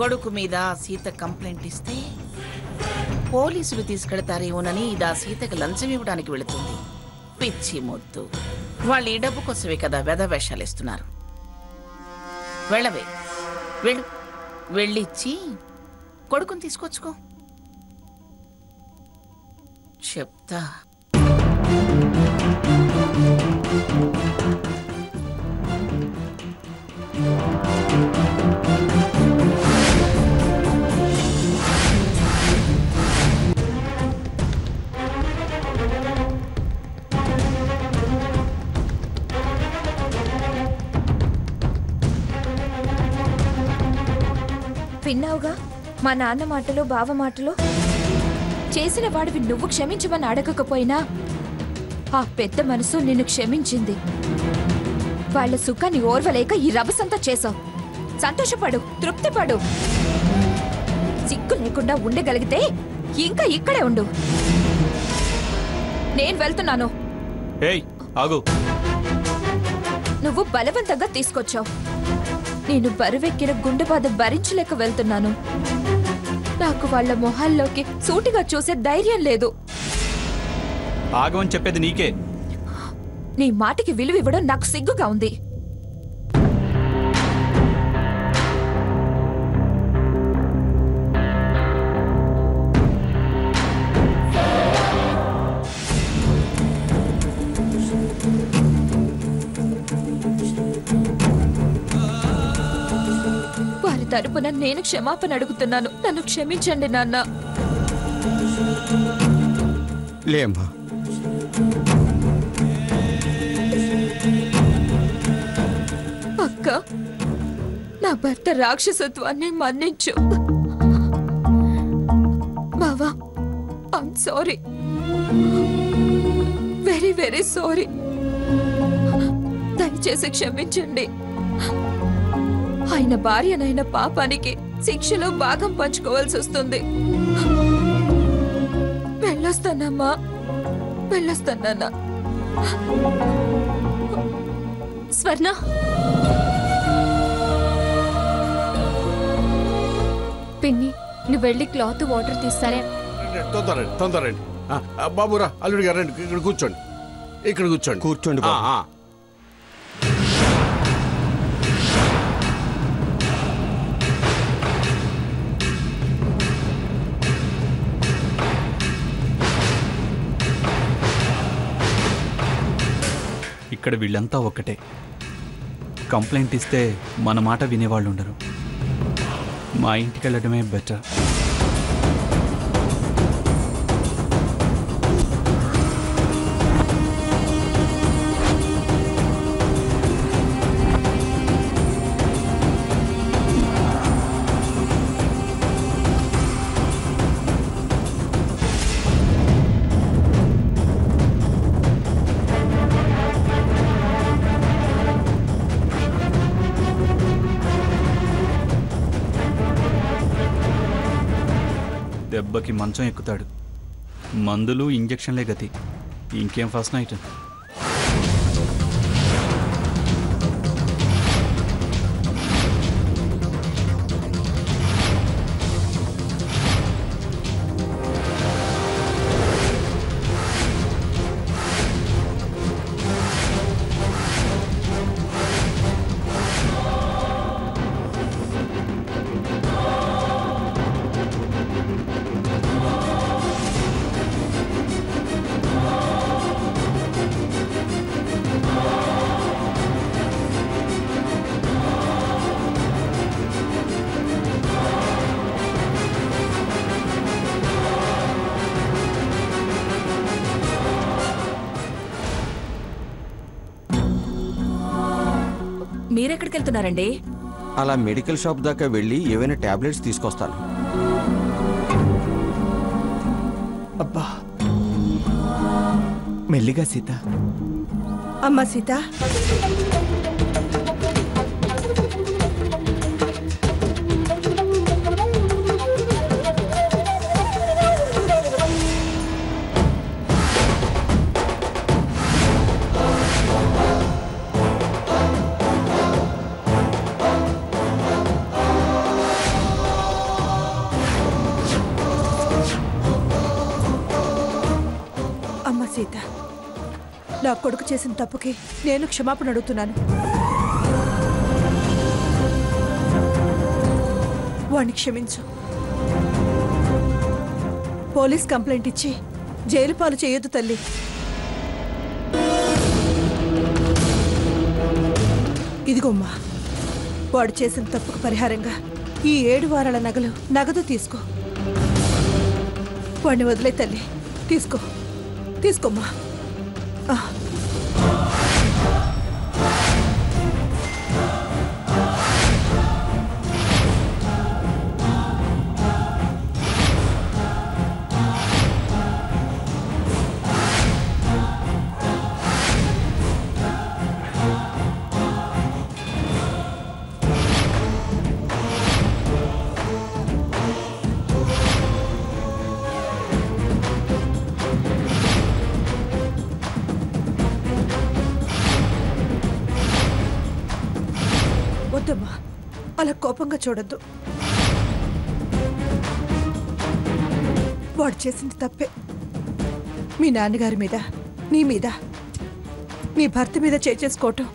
కొడుకు మీద సీత కంప్లైంట్ ఇస్తే పోలీసులు తీసుకెళ్తారేమోనని ఇదా సీతకు లంచం ఇవ్వడానికి వెళుతుంది. పిచ్చి మొద్దు. వాళ్ళు ఈ డబ్బు కోసమే కదా వెధవేషాలు ఇస్తున్నారు. వెళ్ళవే, వెళ్ళు. వెళ్ళిచ్చి కొడుకుని తీసుకొచ్చుకో. చెప్తా. విన్నావుగా మా నాన్న మాటలు బావ మాటలు. చేసిన వాడివి నువ్వు క్షమించమని అడగకపోయినా ఆ పెద్ద మనసు నిన్ను క్షమించింది. వాళ్ళ సుఖాన్ని ఓర్వలేక ఈ రభసంతా చేసావు. సంతోషపడు, తృప్తిపడు. సిగ్గు లేకుండా ఉండగలిగితే ఇంకా ఇక్కడే ఉండు. నేను వెళ్తున్నాను. నువ్వు బలవంతంగా తీసుకొచ్చావు. నేను బరువెక్కిన గుండె బాధ భరించలేక వెళ్తున్నాను. నాకు వాళ్ళ మొహాల్లోకి సూటిగా చూసే ధైర్యం లేదు. ఆగమని చెప్పేది నీకే. నీ మాటకి విలువ ఇవ్వడం నాకు సిగ్గుగా ఉంది. తరపున నేను క్షమాపణ అడుగుతున్నాను. నన్ను క్షమించండి నాన్న. లేమ్మా, అక్క, నా భర్త రాక్షసత్వాన్ని మన్నించు. బావా, I'm sorry, very very sorry. దయచేసి క్షమించండి. ఆయన భార్యనైన పాపానికి శిక్షలో భాగం పంచుకోవాల్సి వస్తుంది. వెళ్ళొస్తానమ్మా, వెళ్ళొస్తానన్నా. స్వర్ణ, పిన్ని, నువ్వు వెళ్ళి క్లాత్ వాటర్ తీస్తానే. తొందరండి. బాబురా, అల్లుడి గారు రండి, ఇక్కడ కూర్చోండి. ఇక్కడ కూర్చోండి. కూర్చోండి. ఇక్కడ వీళ్ళంతా ఒక్కటే. కంప్లైంట్ ఇస్తే మన మాట వినేవాళ్ళు ఉండరు. మా ఇంటికి వెళ్ళడమే బెటర్. దెబ్బకి మంచం ఎక్కుతాడు. మందులు ఇంజెక్షన్లే గతి. ఇంకేం ఫస్ట్ నైట్. మీరెక్కడికి వెళ్తున్నారండి? అలా మెడికల్ షాప్ దాకా వెళ్ళి ఏవైనా టాబ్లెట్స్ తీసుకొస్తాను. అబ్బా, మెల్లిగా సీత. అమ్మా సీత, నా కొడుకు చేసిన తప్పుకి నేను క్షమాపణ అడుగుతున్నాను. వాణ్ణి క్షమించు. పోలీస్ కంప్లైంట్ ఇచ్చి జైలు పాలు చేయొద్దు తల్లి. ఇదిగోమ్మా, వాడు చేసిన తప్పుకు పరిహారంగా ఈ 7 వారాల నగదు తీసుకో. వాడిని వదిలే తల్లి. తీసుకోమ్మా. వద్దమ్మా, అలా కోపంగా చూడొద్దు. వాడు చేసింది తప్పే. మీ నాన్నగారి మీద, నీ మీద, నీ భర్త మీద చేసుకోవటం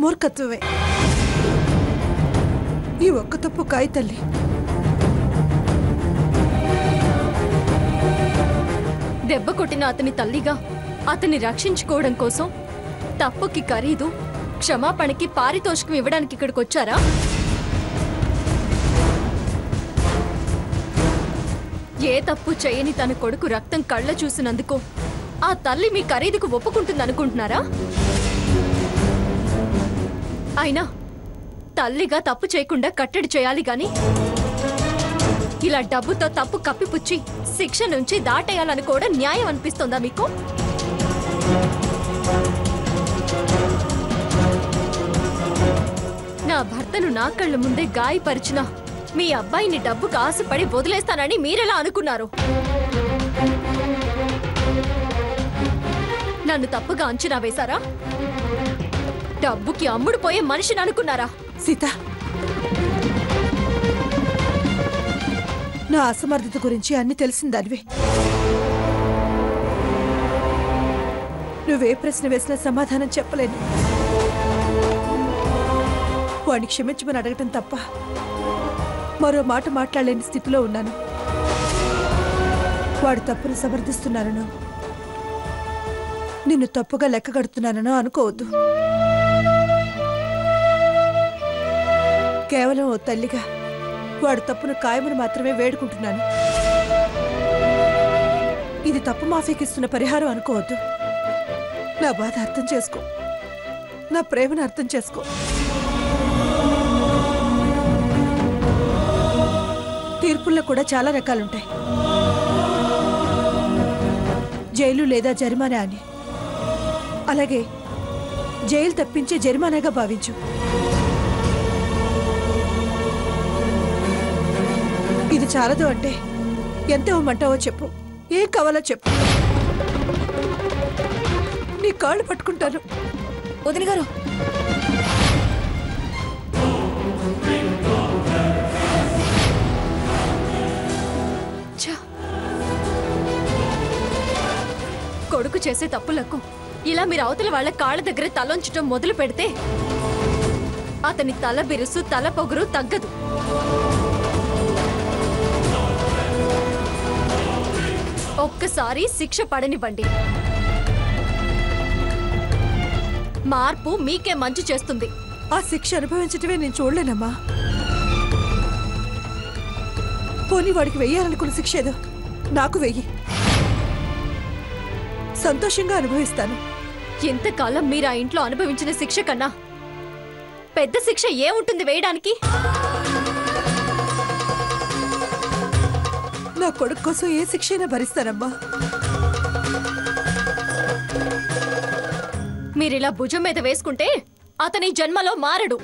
మూర్ఖత్వమే. ఈ ఒక్క తప్పు కాయి తల్లి. దెబ్బ కొట్టిన అతని తల్లిగా అతన్ని రక్షించుకోవడం కోసం తప్పుకి ఖరీదు, క్షమాపణకి పారితోషికం ఇవ్వడానికి ఇక్కడికి వచ్చారా? ఏ తప్పు చేయని తన కొడుకు రక్తం కళ్ళ చూసినందుకు ఆ తల్లి మీ ఖరీదుకు ఒప్పుకుంటుందనుకుంటున్నారా? అయినా తల్లిగా తప్పు చేయకుండా కట్టడి చేయాలి గాని ఇలా డబ్బుతో తప్పు కప్పిపుచ్చి శిక్ష నుంచి దాటేయాలనుకోవడం న్యాయం అనిపిస్తోందా మీకు? నా భర్తను నా కళ్ళ ముందే గాయపరిచిన మీ అబ్బాయిని డబ్బుకు ఆశపడి వదిలేస్తానని మీరెలా అనుకున్నారు? నన్ను తప్పుగా అంచనా వేశారా? డబ్బుకి అమ్ముడు పోయే మనిషిని అనుకున్నారా? సీత, నా అసమర్థత గురించి అన్ని తెలిసిందానివే. నువ్వే ప్రశ్న వేసినా సమాధానం చెప్పలేను. వాడిని క్షమించమని అడగటం తప్ప మరో మాట మాట్లాడలేని స్థితిలో ఉన్నాను. వాడి తప్పును సమర్థిస్తున్నానో, నిన్ను తప్పుగా లెక్క కడుతున్నానో అనుకోవద్దు. కేవలం ఓ తల్లిగా వాడు తప్పును ఖాయమని మాత్రమే వేడుకుంటున్నాను. ఇది తప్పు మాఫీకిస్తున్న పరిహారం అనుకోవద్దు. నా బాధ అర్థం చేసుకో, నా ప్రేమను అర్థం చేసుకో. తీర్పుల్లో కూడా చాలా రకాలుంటాయి. జైలు లేదా జరిమానా అని. అలాగే జైలు తప్పించే జరిమానాగా భావించు. ఇది చాలదు అంటే ఎంత ఇవ్వమంటావో చెప్పు. ఏం కావాలో చెప్పు. నీ కాళ్ళు పట్టుకుంటాను. వదిన గారు, కొడుకు చేసే తప్పులకు ఇలా మీరు అవతల వాళ్ళ కాళ్ళ దగ్గర తలొంచడం మొదలు పెడితే అతని తల బిరుసు, తల పొగరు తగ్గదు. ఒక్కసారి శిక్ష పడనివ్వండి. మార్పు మీకే మంచి చేస్తుంది. ఆ శిక్ష అనుభవించటమే నేను చూడలేనమ్మా. పోనీ వాడికి వెయ్యాలనుకున్న శిక్ష ఏదో నాకు వెయ్యి. సంతోషంగా అనుభవిస్తాను. ఇంతకాలం మీరు ఆ ఇంట్లో అనుభవించిన శిక్ష కన్నా పెద్ద శిక్ష ఏముంటుంది వేయడానికి? నా కొడుకు కోసం ఏ శిక్ష అయినా భరిస్తానమ్మా. మీరిలా భుజం మీద వేసుకుంటే అతని జన్మలో మారడు.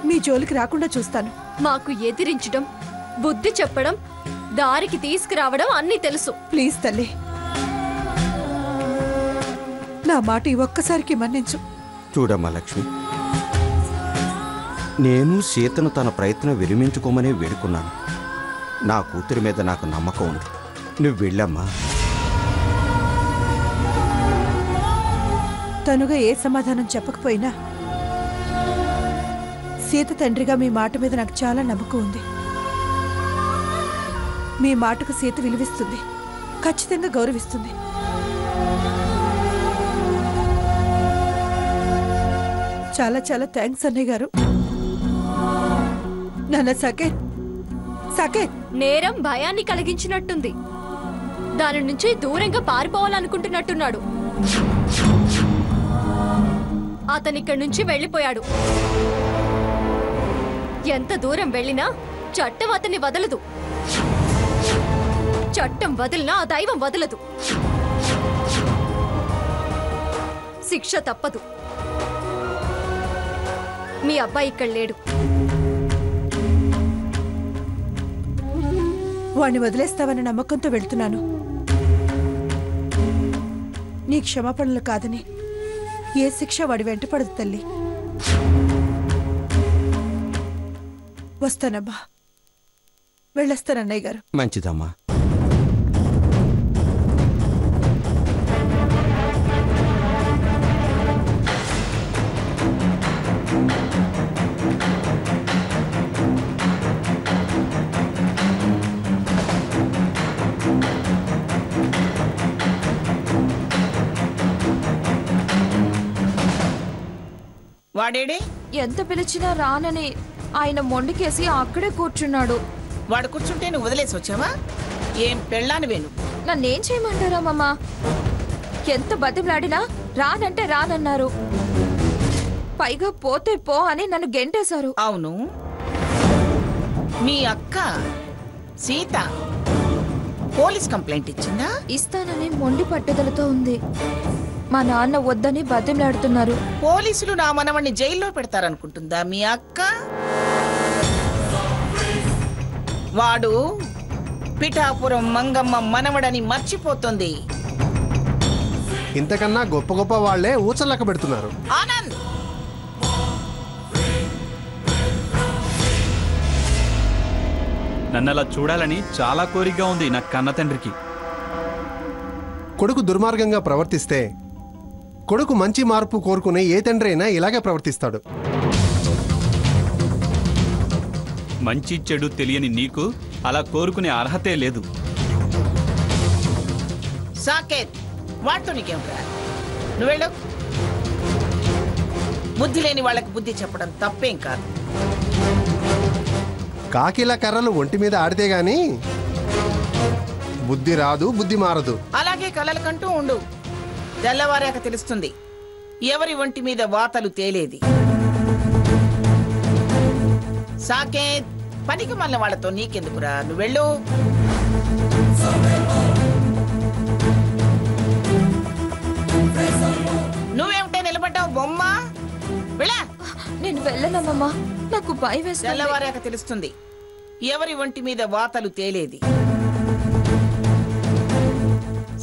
మీ జోలికి రాకుండా చూస్తాను. మాకు ఎదిరించడం, బుద్ధి చెప్పడం, దారికి తీసుకురావడం అన్నీ తెలుసు. ప్లీజ్ తల్లి, నా మాట ఈ ఒక్కసారికి మన్నించు. చూడమ్మా లక్ష్మి, నేను సీతను తన ప్రయత్నం విరమించుకోమనే వేడుకున్నాను. నా కూతురి మీద నాకు నమ్మకం ఉంది. నువ్వు వెళ్ళమ్మా. తనుగా ఏ సమాధానం చెప్పకపోయినా సీత తండ్రిగా మీ మాట మీద నాకు చాలా నమ్మకం ఉంది. మీ మాటకు సీత విలువిస్తుంది, ఖచ్చితంగా గౌరవిస్తుంది. చాలా చాలా థ్యాంక్స్ అన్నయ్య గారు. నాన్న సాకేత్, సాకేత్, నేరం భయాన్ని కలిగించినట్టుంది. దాని నుంచి దూరంగా పారిపోవాలనుకుంటున్నట్టున్నాడు. అతనిక్కడి నుంచి వెళ్ళిపోయాడు. ఎంత దూరం వెళ్ళినా చట్టం అతన్ని వదలదు. చట్టం వదిలినా ఆ దైవం వదలదు. శిక్ష తప్పదు. మీ అబ్బాయి ఇక్కడ లేడు. వాణ్ణి వదిలేస్తావన్న నమ్మకంతో వెళ్తున్నాను. నీ క్షమాపణలు కాదని ఏ శిక్ష వాడి వెంటపడదు తల్లి. వస్తానమ్మా, వెళ్ళొస్తానన్నయ్య గారు. మంచిదమ్మా. వాడేడే? ఎంత పిలిచినా రానని ఆయన మొండికేసి అక్కడే కూర్చున్నాడు. వాడు కూర్చుంటే నువ్వు వదిలేసి వచ్చావా? ఏం పెళ్ళాని వేణు? నన్నేం చేయమంటారా మామ? ఎంత బతిమలాడినా రానంటే రానన్నారు. పైగా పోతే పో అని నన్ను గెంటేశారు. అవును, మీ అక్క సీత పోలీస్ కంప్లైంట్ ఇచ్చిందా? ఇస్తానని మొండి పట్టుదలతో ఉంది. మా నాన్న వద్దని బతిమలాడుతున్నారు. పోలీసులు నా మనవణ్ణి జైల్లో పెడతారనుకుంటుందా మీ అక్క? వాడు పిఠాపురం మంగమ్మ మనవడని మర్చిపోతుంది. ఇంతకన్నా గొప్ప గొప్ప వాళ్లే ఊచలక్క పెడుతున్నారు. ఆనంద్, నన్ను అలా చూడాలని చాలా కోరికగా ఉంది నా కన్న తండ్రికి. కొడుకు దుర్మార్గంగా ప్రవర్తిస్తే కొడుకు మంచి మార్పు కోరుకునే ఏ తండ్రి అయినా ఇలాగే ప్రవర్తిస్తాడు. మంచి చెడు తెలియని నీకు అలా కోరుకునే అర్హతే లేదు. సాకేత్, వాడితో నీకేం రా? నువ్వు వెళ్ళు. బుద్ధి లేని వాళ్ళకి బుద్ధి చెప్పడం తప్పేం కాదు. కాకిలా కర్రలు ఒంటి మీద ఆడితే గాని బుద్ధి రాదు, బుద్ధి మారదు. అలాగే కలలు కంటూ ఉండు. తెల్లవారాక తెలుస్తుంది ఎవరి ఒంటి మీద వాతలు తేలేది. సాకేత్, పనికి మళ్ళీ వాళ్ళతో నీకెందుకురా? నువ్వు వెళ్ళు. నువ్వేమిటే నిలబడ్డావు బొమ్మ? వెళ్ళా. నేను వెళ్ళనమ్మా, నాకు భయం వేస్తుంది. తెల్లవారాక తెలుస్తుంది ఎవరి ఒంటి మీద వాతలు తేలేది.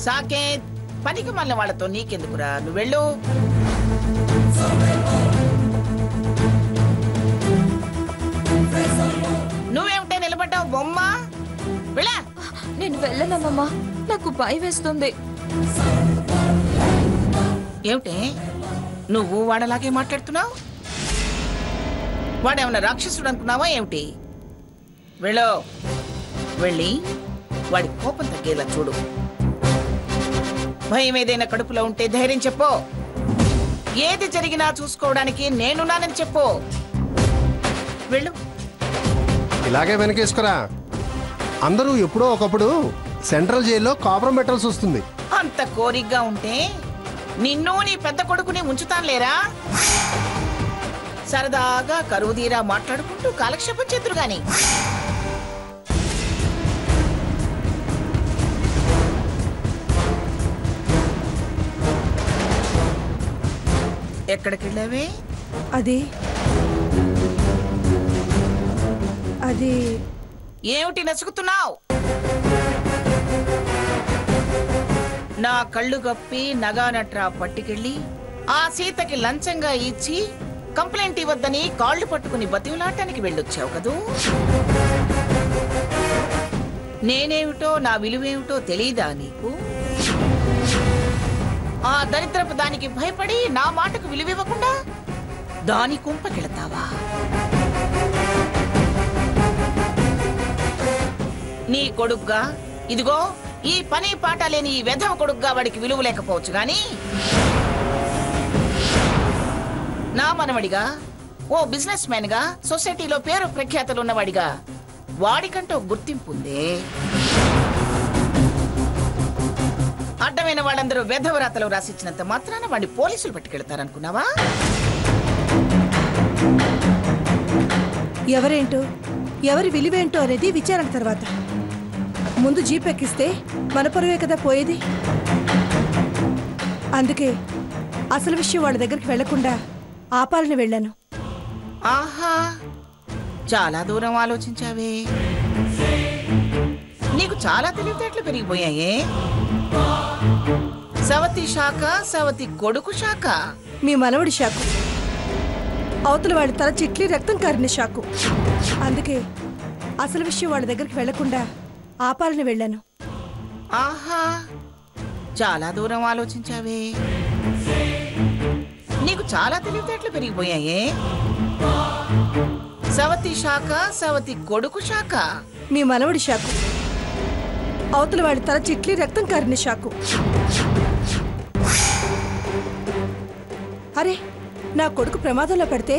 సాకేత్, పనికి మళ్ళీ వాళ్ళతో నీకెందుకురా? నువ్వు వెళ్ళు. నువ్వేమిటే నిలబడ్డావు బొమ్మ? వెళ్ళా. నేను వెళ్ళనమ్మా, నాకు భయం వేస్తుంది. ఏమిటే నువ్వు వాడలాగే మాట్లాడుతున్నావు? వాడేమన్నా రాక్షసుడు అనుకున్నావా ఏమిటి? వెళ్ళు. వెళ్ళి వాడి కోపం తగ్గేలా చూడు. భయం ఏదైనా కడుపులో ఉంటే ధైర్యం చెప్పు. ఏది జరిగినా చూసుకోవడానికి నేనున్నానని చెప్పు. వెళ్ళు. ఇలాగే వెనకేసుకురా. అందరూ ఎప్పుడో ఒకప్పుడు సెంట్రల్ జైల్లో కాపురం పెట్టాల్సి వస్తుంది. అంత కోరికగా ఉంటే నిన్ను నీ పెద్ద కొడుకుని ఉంచుతానులేరా. సరదాగా కరువుదీరా మాట్లాడుకుంటూ కాలక్షేపం చేతురు గాని. ఎక్కడికి వెళ్ళావే? అది ఏమిటి నసుకుతున్నావు? నా కళ్ళు గప్పి నగానట్రా పట్టుకెళ్ళి ఆ సీతకి లంచంగా ఇచ్చి కంప్లైంట్ ఇవ్వద్దని కాళ్ళు పట్టుకుని బతిమలాటానికి వెళ్ళొచ్చావు కదూ. నేనేమిటో నా విలువేమిటో తెలీదా నీకు? ఆ దరిద్రపు దానికి భయపడి నా మాటకు విలువివ్వకుండా దాని కుంపకెళతావా? నీ కొడుగ్గా ఇదిగో ఈ పని పాట లేని ఈ వెధవ కొడుగ్గా వాడికి విలువ లేకపోవచ్చు గాని నా మనవడిగా, ఓ బిజినెస్ మ్యాన్ గా, సొసైటీలో పేరు ప్రఖ్యాతలు ఉన్నవాడిగా వాడికంటూ గుర్తింపు ఉందే. అడ్డమైన వాళ్ళందరూ వెధవరాతలు రాసిచ్చినంత మాత్రాన వాడిని పోలీసులు పట్టుకెళ్తారనుకున్నావా? ఎవరేంటో ఎవరి విలువేంటో అనేది విచారణ తర్వాత. ముందు జీప్ ఎక్కిస్తే మన పరువే కదా పోయేది. అందుకే అసలు విషయం వాళ్ళ దగ్గరికి వెళ్లకుండా ఆపాలని వెళ్ళాను. ఆహా, చాలా దూరం ఆలోచించావే. నీకు చాలా తెలివితేటలు పెరిగిపోయాయే. సవతి శాఖ, సవతి కొడుకు శాఖ. మీ మనవడి షాకు, అవతల వాడి తల చిట్లి రక్తం కారిన షాకు. అందుకే అసలు విషయం వాళ్ళ దగ్గరికి వెళ్లకుండా ఆపాలని వెళ్ళాను. ఆహా, చాలా దూరం ఆలోచించావే. నీకు చాలా తెలివితేటలు పెరిగిపోయాయే. సవతి శాఖ, సవతి కొడుకు శాఖ. మీ మనవడి షాకు, అవతల వాడి తల చిట్లి రక్తం కారిన షాకు. అరే, నా కొడుకు ప్రమాదంలో పడితే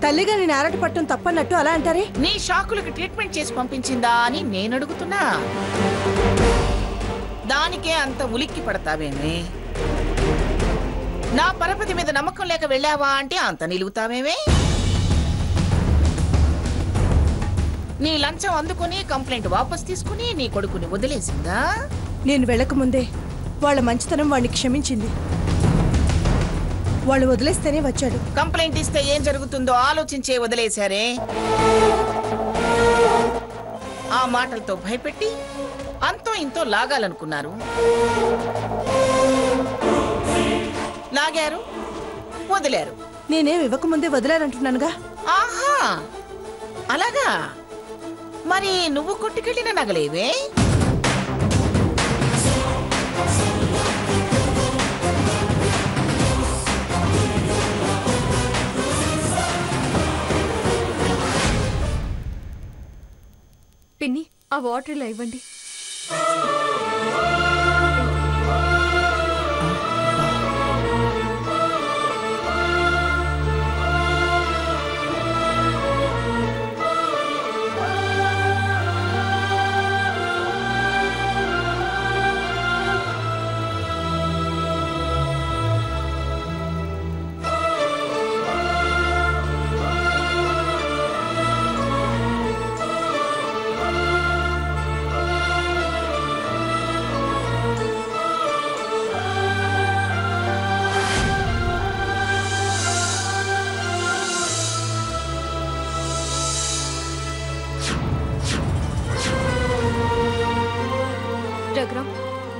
తల్లిగా నేను ఆరాట పట్టడం తప్పన్నట్టు అలా అంటారే? నీ షాకులకు ట్రీట్మెంట్ చేసి పంపించిందా అని నేను అడుగుతున్నా. దానికే అంత ఉలిక్కి పడతావేమే? నా పరపతి మీద నమ్మకం లేక వెళ్ళావా అంటే అంత నిలుగుతావేమే? నీ లంచం అందుకుని కంప్లైంట్ వాపస్ తీసుకుని నీ కొడుకుని వదిలేసిందా? నేను వెళ్ళకముందే వాళ్ళ మంచితనం వాడిని క్షమించింది. వాళ్ళు వదిలేస్తేనే వచ్చాడు. కంప్లైంట్ ఇస్తే ఏం జరుగుతుందో ఆలోచించే వదిలేశారే. ఆ మాటలతో భయపెట్టి అంతో ఇంతో లాగాలనుకున్నారు. లాగారు, వదిలారు. నేనేం ఇవ్వకముందే వదిలారంటున్నానుగా. ఆహా, అలాగా? మరి నువ్వు కొట్టుకెళ్ళిన నగలేవే? పిన్ని, ఆ వాటర్ ఇలా ఇవ్వండి.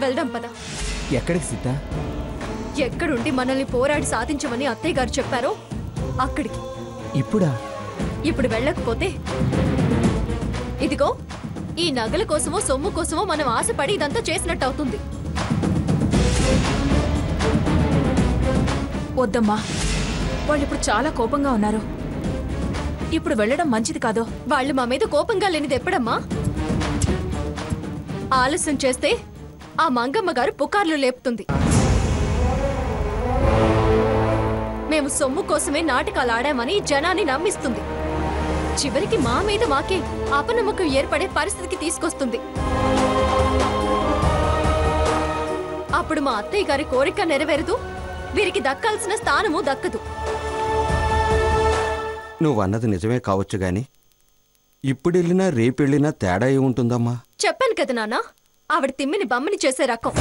వెళ్దాం పద. ఎక్కడికి సీత? ఎక్కడుండి మనల్ని పోరాడి సాధించమని అత్తయ్య గారు చెప్పారో అక్కడికి. ఇప్పుడా? ఇప్పుడు వెళ్ళకపోతే ఇదిగో ఈ నగల కోసమో సొమ్ము కోసమో మనం ఆశపడి ఇదంతా చేసినట్టు అవుతుంది. వద్దమ్మా, వాళ్ళు ఇప్పుడు చాలా కోపంగా ఉన్నారు. ఇప్పుడు వెళ్ళడం మంచిది కాదు. వాళ్ళు మా మీద కోపంగా లేనిది ఎప్పుడమ్మా? ఆలస్యం చేస్తే ఆ మంగమ్మ గారు పుకార్లు లేపుతుంది. మేము సొమ్ము కోసమే నాటకాలు ఆడామని జనాన్ని నమ్మిస్తుంది. చివరికి మా మీద మాకే అపనమ్మకం ఏర్పడే పరిస్థితికి తీసుకొస్తుంది. అప్పుడు మా అత్తయ్య గారి కోరిక నెరవేరదు, వీరికి దక్కాల్సిన స్థానము దక్కదు. నువ్వన్నది నిజమే కావచ్చు గాని ఇప్పుడెళ్ళినా రేపెళ్ళినా తేడా ఏముంటుందమ్మా? చెప్పాను కదా నాన్న, ఆవిడ తిమ్మిని బమ్మని చేసే రకం.